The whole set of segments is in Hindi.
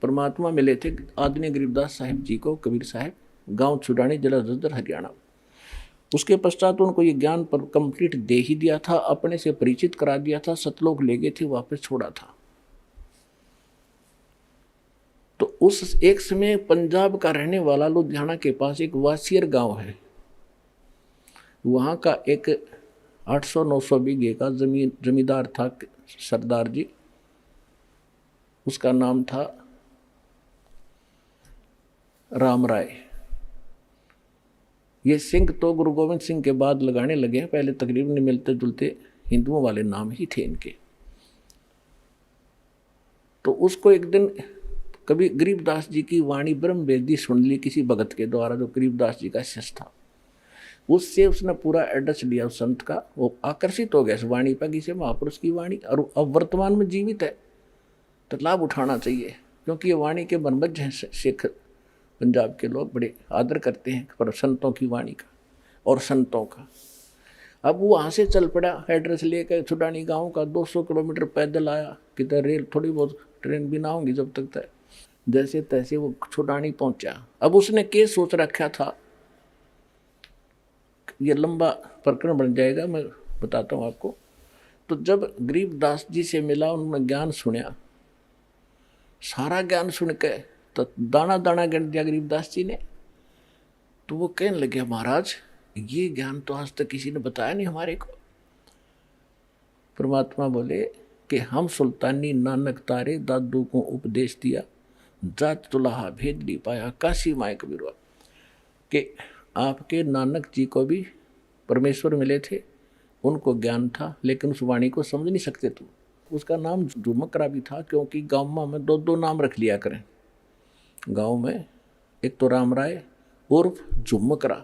परमात्मा मिले थे आदरणीय गरीबदास साहिब जी को, कबीर साहब, गांव छुड़ानी, जिला जज्जर, हरियाणा। उसके पश्चात उनको ये ज्ञान पर कंप्लीट दे ही दिया था, अपने से परिचित करा दिया था, सतलोक ले गए थे, वापस छोड़ा था। तो उस एक समय पंजाब का रहने वाला लुधियाना के पास एक वासियर गांव है, वहां का एक 800-900 बीघे का जमींदार था, सरदार जी, उसका नाम था राम राय। ये सिंह तो गुरु गोविंद सिंह के बाद लगाने लगे हैं, पहले तकरीबन मिलते जुलते हिंदुओं वाले नाम ही थे इनके। तो उसको एक दिन कभी गरीबदास जी की वाणी ब्रह्म वेदी सुन ली किसी भगत के द्वारा, जो गरीबदास जी का शिष्य था। उससे उसने पूरा एड्रेस लिया उस संत का, वो आकर्षित हो गया इस वाणी पर, किसी महापुरुष की वाणी, और अब वर्तमान में जीवित है तो लाभ उठाना चाहिए, क्योंकि ये वाणी के बनबज हैं। सिख पंजाब के लोग बड़े आदर करते हैं पर संतों की वाणी का और संतों का। अब वो वहाँ से चल पड़ा एड्रेस लेकर छुड़ानी गांव का, 200 किलोमीटर पैदल आया, किधर रेल थोड़ी बहुत ट्रेन भी ना होंगी जब तक तय, जैसे तैसे वो छुड़ानी पहुंचा। अब उसने क्या सोच रखा था, ये लंबा प्रकरण बन जाएगा, मैं बताता हूँ आपको। तो जब गरीबदास जी से मिला, उन्होंने ज्ञान सुना, सारा ज्ञान सुन के तो दाना दाना गिन दिया गरीबदास जी ने। तो वो कहने लगे, महाराज ये ज्ञान तो आज तक किसी ने बताया नहीं हमारे को। परमात्मा बोले कि हम सुल्तानी नानक तारे दादू को उपदेश दिया, जात तुलाहा भेद नहीं पाया, काशी माए कबीरवा, कि आपके नानक जी को भी परमेश्वर मिले थे, उनको ज्ञान था, लेकिन उस वाणी को समझ नहीं सकते तुम। उसका नाम झुमकरा भी था, क्योंकि गाँव में 2-2 नाम रख लिया करें गाँव में। एक तो राम राय उर्फ झुमकरा,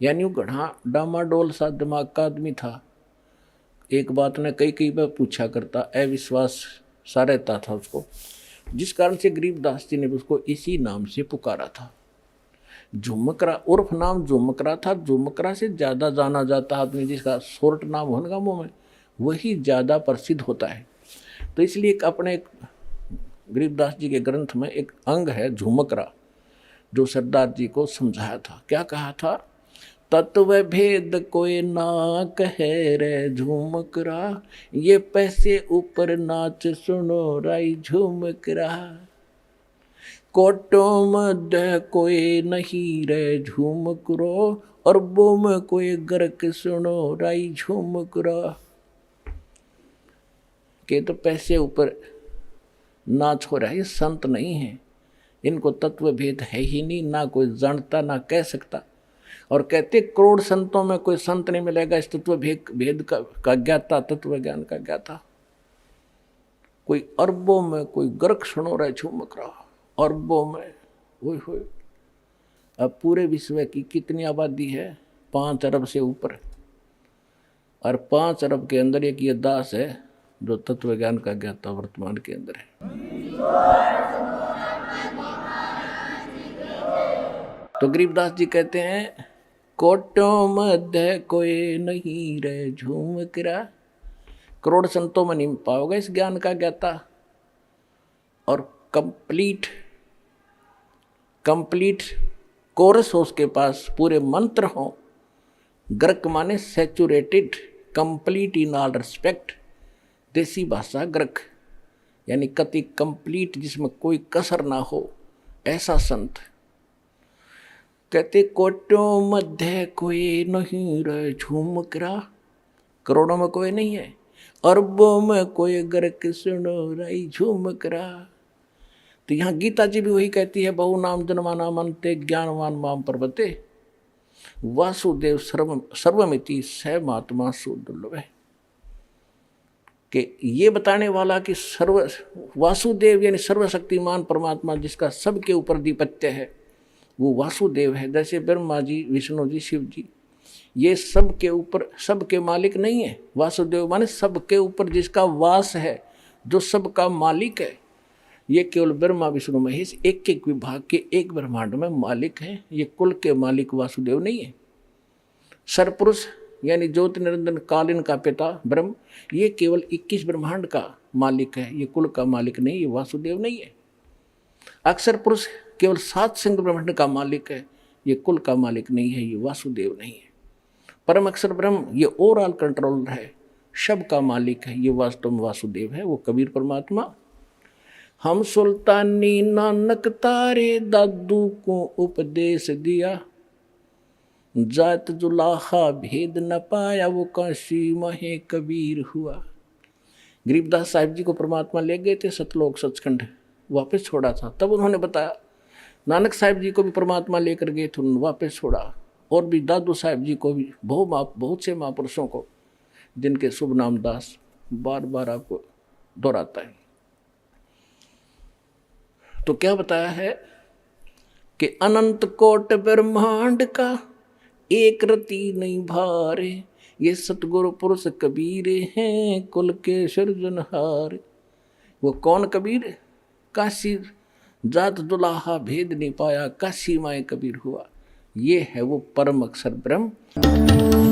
यानी वो गढ़ा डामाडोल सा दिमाग का आदमी था, एक बात ने कई बार पूछा करता, अविश्वास सा रहता था उसको, जिस कारण से गरीबदास जी ने उसको इसी नाम से पुकारा था, झुमकरा। उर्फ नाम झुमकरा था। झुमकरा से ज़्यादा जाना जाता आदमी जिसका शॉर्ट नाम होगा मुँह में, वही ज़्यादा प्रसिद्ध होता है। तो इसलिए अपने गरीबदास जी के ग्रंथ में एक अंग है झुमकरा, जो सरदार जी को समझाया था। क्या कहा था, तत्व भेद कोई ना कहे रे झुमकरा, ये पैसे ऊपर नाच सुनो राई झुमकरा, कोटों मध्य कोई नहीं रे झुमकरो, अरबों में कोई गर्क सुनो राई झुमकरा। के तो पैसे ऊपर नाच हो रहा है, ये संत नहीं है, इनको तत्व भेद है ही नहीं, ना कोई जानता ना कह सकता। और कहते करोड़ संतों में कोई संत नहीं मिलेगा इस तत्व भेद का ज्ञाता, तत्व ज्ञान का ज्ञाता। कोई अरबों में कोई गर्क सुनो रहा झुमक रहा, अरबों में। ओए होए, अब पूरे विश्व की कितनी आबादी है, 5 अरब से ऊपर, और 5 अरब के अंदर एक ये दास है जो तत्व ज्ञान का ज्ञाता वर्तमान के अंदर है। तो गरीबदास जी कहते हैं, कोटों मध्य कोई नहीं रे झुमकरा, करोड़ संतों में नहीं पाओगे इस ज्ञान का ज्ञाता। और कंप्लीट कोरस हो उसके पास, पूरे मंत्र हो। ग्रक माने saturated, complete in all respect, देसी भाषा ग्रक, यानी कति कंप्लीट, जिसमें कोई कसर ना हो, ऐसा संत। कहते कोटों मध्य कोई नहीं रे झुमकरा, करोड़ों में कोई नहीं है, अरबों में कोई गर्क सुनो राई झुमकरा। तो यहाँ गीता जी भी वही कहती है, बहु नाम जन्माना मनते ज्ञानवान माम पर्वते, वासुदेव सर्वमिति स महात्मा सुदुर्लभ है। कि ये बताने वाला कि वासुदेव यानी सर्वशक्तिमान परमात्मा जिसका सबके ऊपर अधिपत्य है, वो वासुदेव है। जैसे ब्रह्मा जी, विष्णु जी, शिव जी, ये सबके ऊपर, सबके मालिक नहीं है। वासुदेव माने सबके ऊपर जिसका वास है, जो सबका मालिक है। ये केवल ब्रह्मा विष्णु महेश एक एक विभाग के एक ब्रह्मांड में मालिक हैं। ये कुल के मालिक वासुदेव नहीं है। सरपुरुष यानी ज्योति निरंजन कालीन का पिता ब्रह्म, ये केवल 21 ब्रह्मांड का मालिक है, ये कुल का मालिक नहीं, ये वासुदेव नहीं है। अक्षर पुरुष केवल 7 सिंह ब्रह्मांड का मालिक है, ये कुल का मालिक नहीं है, ये वासुदेव नहीं है। परम अक्षर ब्रह्म ये ओवरऑल कंट्रोलर है, सब का मालिक है, ये वास्तव में वासुदेव है, वो कबीर परमात्मा। हम सुल्तानी नानक तारे दादू को उपदेश दिया, जात जुलाहा भेद न पाया वो काशी महे कबीर हुआ। गरीबदास साहिब जी को परमात्मा ले गए थे सतलोक सचखंड, वापस छोड़ा था, तब उन्होंने बताया। नानक साहिब जी को भी परमात्मा लेकर गए थे, उन्होंने वापस छोड़ा। और भी दादू साहिब जी को भी, बहुत से महापुरुषों को जिनके शुभ नाम दास बार बार आपको दोहराता है। तो क्या बताया है कि अनंत कोट ब्रह्मांड का एक रति नहीं भारे, ये सतगुरु पुरुष कबीर हैं कुल के सृजनहार। वो कौन कबीर? काशी जात दुलाहा भेद नहीं पाया, काशी माए कबीर हुआ। ये है वो परम अक्षर ब्रह्म।